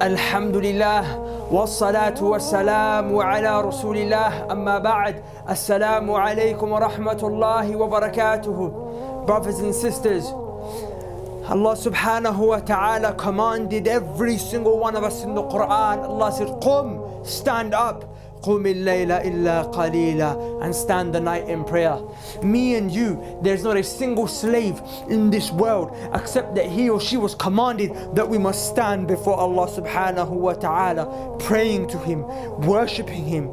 Alhamdulillah, wassalatu wassalamu ala rasulillah, amma ba'd. Assalamu alaikum wa rahmatullahi wa barakatuhu. Brothers and sisters, Allah subhanahu wa ta'ala commanded every single one of us in the Quran. Allah said, Qum, stand up. قُمِ اللَّيْلَ إِلَّا قَلِيلًا, and stand the night in prayer. Me and you, there's not a single slave in this world except that he or she was commanded that we must stand before Allah subhanahu wa ta'ala, praying to Him, worshipping Him,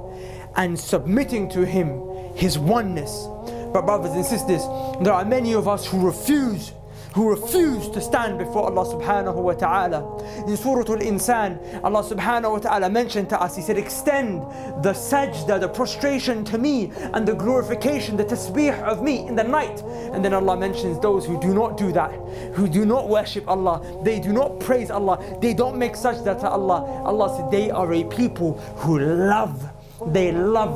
and submitting to Him, His oneness. But brothers and sisters, there are many of us who refuse to stand before Allah subhanahu wa ta'ala. In Surah Al-Insan, Allah subhanahu wa ta'ala mentioned to us, He said, extend the sajda, the prostration to me, and the glorification, the tasbih of me in the night. And then Allah mentions those who do not do that, who do not worship Allah, they do not praise Allah, they don't make sajda to Allah. Allah said they are a people who love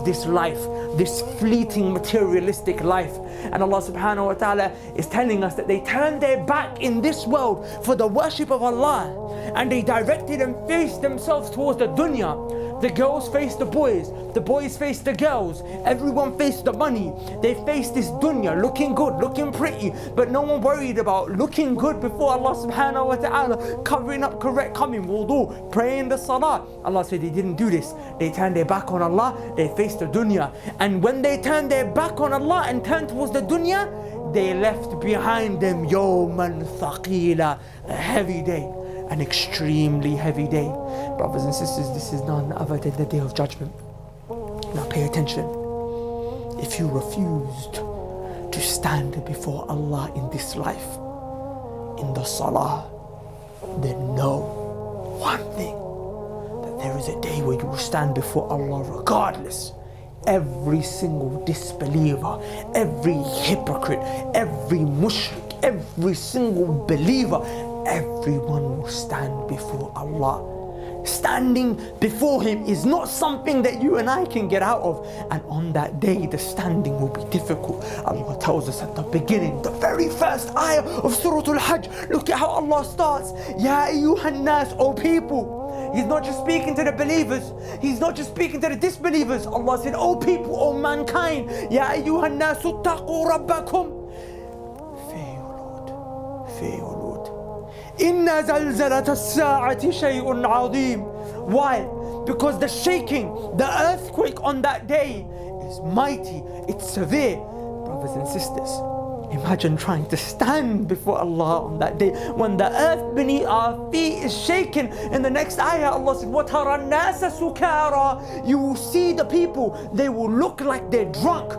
this life, this fleeting materialistic life. And Allah subhanahu wa ta'ala is telling us that they turned their back in this world for the worship of Allah, and they directed and faced themselves towards the dunya. The girls faced the boys faced the girls, everyone faced the money. They faced this dunya, looking good, looking pretty, but no one worried about looking good before Allah subhanahu wa ta'ala, covering up correct coming, wudu, praying the salah. Allah said they didn't do this. They turned their back on Allah, they faced the dunya. And when they turned their back on Allah and turned towards the dunya, they left behind them yawman thaqila, a heavy day, an extremely heavy day. Brothers and sisters, this is none other than the day of judgment. Now pay attention. If you refused to stand before Allah in this life, in the salah, then know one thing, that there is a day where you will stand before Allah regardless. Every single disbeliever, every hypocrite, every mushrik, every single believer, everyone will stand before Allah. Standing before Him is not something that you and I can get out of. And on that day, the standing will be difficult. Allah tells us at the beginning, the very first ayah of Surah Al-Hajj. Look at how Allah starts. Ya ayyuhan nas, O people. He's not just speaking to the believers. He's not just speaking to the disbelievers. Allah said, O people, O mankind. Ya ayyuhan nas, uttaqu rabbakum. Fear your Lord. Fear your Lord. Inna zalzalat as-sa'ati shay'un 'azim. Why? Because the shaking, the earthquake on that day is mighty, it's severe. Brothers and sisters, imagine trying to stand before Allah on that day when the earth beneath our feet is shaken. In the next ayah, Allah said, وَتَرَى النَّاسَ سُكَارَى. You will see the people, they will look like they're drunk.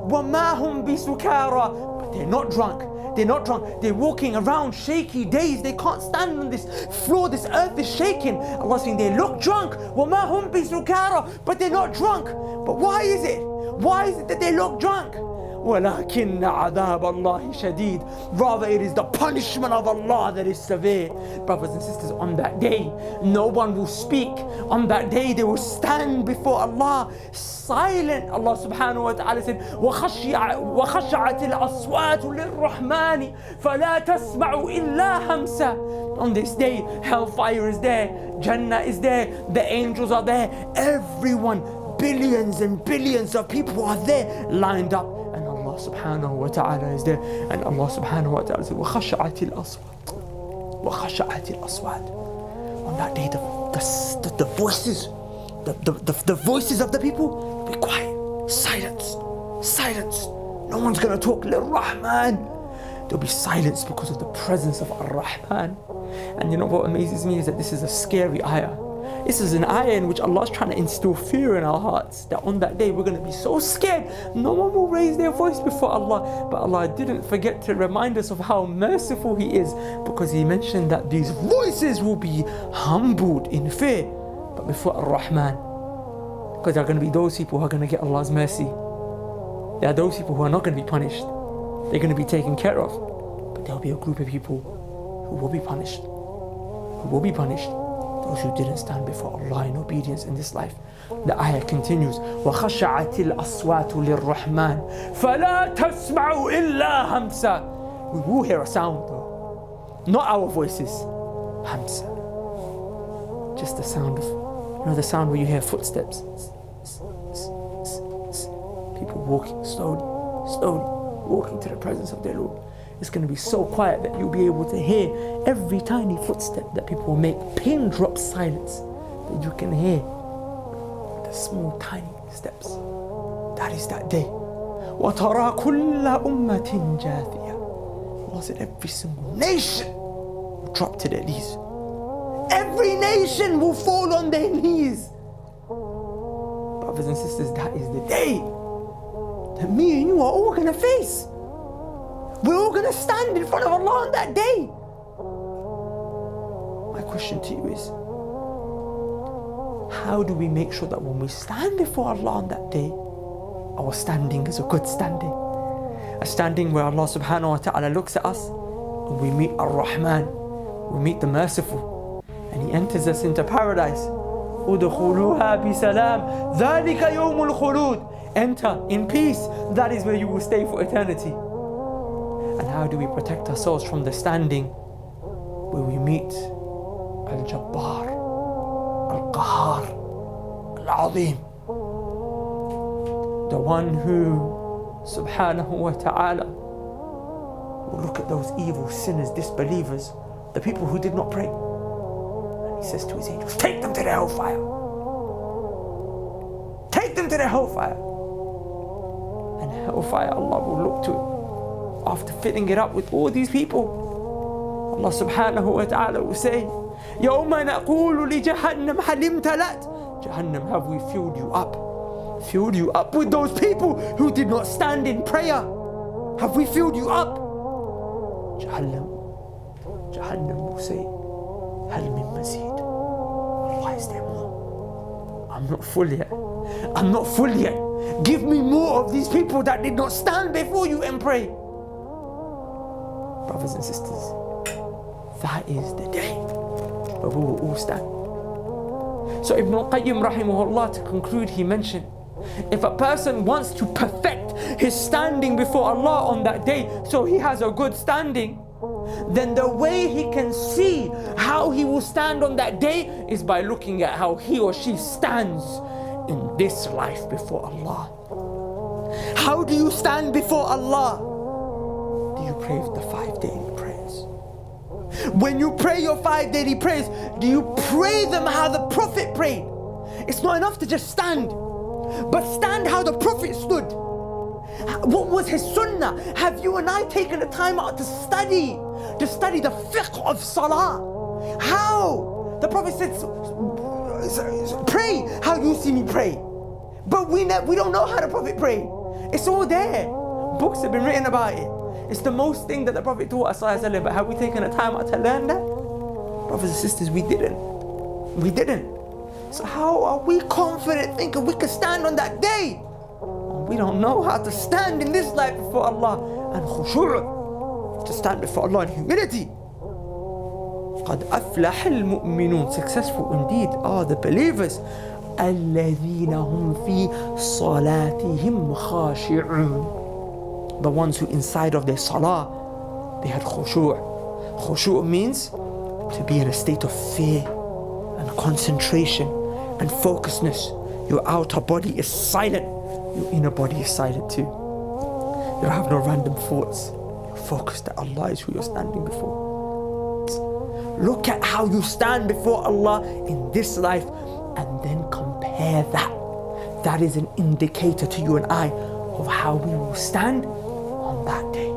وَمَا هُمْ بِسُكَارَى. But they're not drunk. They're not drunk. They're walking around shaky days. They can't stand on this floor. This earth is shaking. Allah saying they look drunk. وَمَا هُمْ بِسُكَارَى. But they're not drunk. But why is it? Why is it that they look drunk? وَلَكِنَّ عَذَابَ اللَّهِ شَدِيدٌ. Rather, it is the punishment of Allah that is severe. Brothers and sisters, on that day, no one will speak. On that day, they will stand before Allah silent. Allah subhanahu wa ta'ala said, وَخَشَعَتِ الْأَصْوَاتُ لِلرَّحْمَنِ فَلَا تَسْمَعُ إِلَّا هَمْسًا. On this day, hellfire is there, Jannah is there, the angels are there, everyone, billions and billions of people are there, lined up. And Allah subhanahu wa ta'ala is there. And Allah subhanahu wa ta'ala says, وَخَشَعَتِ الْأَصْوَاتِ وَخَشَعَتِ الْأَصْوَاتِ. On that day, the voices, the voices of the people will be quiet. Silence. No one's going to talk. Lil-Rahman. There'll be silence because of the presence of Ar-Rahman. And you know what amazes me is that this is a scary ayah. This is an ayah in which Allah is trying to instill fear in our hearts, that on that day we're going to be so scared, no one will raise their voice before Allah. But Allah didn't forget to remind us of how merciful He is, because He mentioned that these voices will be humbled in fear, but before Ar-Rahman. Because there are going to be those people who are going to get Allah's mercy. There are those people who are not going to be punished. They're going to be taken care of. But there will be a group of people who will be punished. Those who didn't stand before Allah in obedience in this life. The ayah continues, وَخَشَعَتِ الْأَصْوَاتُ لِلرَّحْمَنِ فَلَا تَسْمَعُ إِلَّا هَمْسًا. We will hear a sound though, not our voices. Hamsa. just the sound of, the sound where you hear footsteps. People walking slowly, walking to the presence of their Lord. It's going to be so quiet that you'll be able to hear every tiny footstep that people will make. Pin drop silence that you can hear. The small tiny steps. That is that day. وَتَرَى كُلَّ أُمَّةٍ جَاثِيَةٍ. Allah said every single nation will drop to their knees. Every nation will fall on their knees. Brothers and sisters, that is the day that me and you are all going to face. We're all going to stand in front of Allah on that day. My question to you is, how do we make sure that when we stand before Allah on that day, our standing is a good standing? A standing where Allah subhanahu wa ta'ala looks at us and we meet Ar-Rahman, we meet the Merciful, and He enters us into paradise. Udkhuluha bi salam, dhalika yawmul khulud. Enter in peace, that is where you will stay for eternity. And how do we protect ourselves from the standing where we meet Al-Jabbar, Al-Qahar, Al-Azim, the one who subhanahu wa ta'ala will look at those evil sinners, disbelievers, the people who did not pray, and He says to His angels, take them to the hellfire. Take them to the hellfire. And hellfire, Allah will look to it. After filling it up with all these people, Allah subhanahu wa ta'ala will say, يَوْمَ نَقُولُ لِجَهَنَّمْ حَلِمْ تَلَتْ. Jahannam, have we filled you up? Filled you up with those people who did not stand in prayer? Have we filled you up? Jahannam will say, هَلْ مِن مَزِيدٍ. Why is there more? I'm not full yet. I'm not full yet. Give me more of these people that did not stand before you and pray. Brothers and sisters, that is the day where we will all stand. So Ibn al-Qayyim rahimahullah, to conclude, he mentioned, if a person wants to perfect his standing before Allah on that day so he has a good standing, then the way he can see how he will stand on that day is by looking at how he or she stands in this life before Allah. How do you stand before Allah? Do you pray the 5 daily prayers? When you pray your 5 daily prayers, do you pray them how the Prophet prayed? It's not enough to just stand, but stand how the Prophet stood. What was his sunnah? Have you and I taken the time out to study the fiqh of salah? How? The Prophet said, pray how you see me pray. But we don't know how the Prophet prayed. It's all there. Books have been written about it. It's the most thing that the Prophet taught us, but have we taken the time out to learn that? Brothers and sisters, we didn't. So how are we confident thinking we can stand on that day? We don't know how to stand in this life before Allah and khushu', to stand before Allah in humility. قَدْ أَفْلَحَ الْمُؤْمِنُونَ. Successful indeed are the believers. الَّذِينَ هُمْ فِي صَلَاتِهِمْ خَاشِعُونَ. The ones who inside of their salah, they had khushu'. Khushu' means to be in a state of fear and concentration and focusedness. Your outer body is silent, your inner body is silent too. You have no random thoughts. You're focused that Allah is who you're standing before. Look at how you stand before Allah in this life and then compare that. That is an indicator to you and I of how we will stand on that day.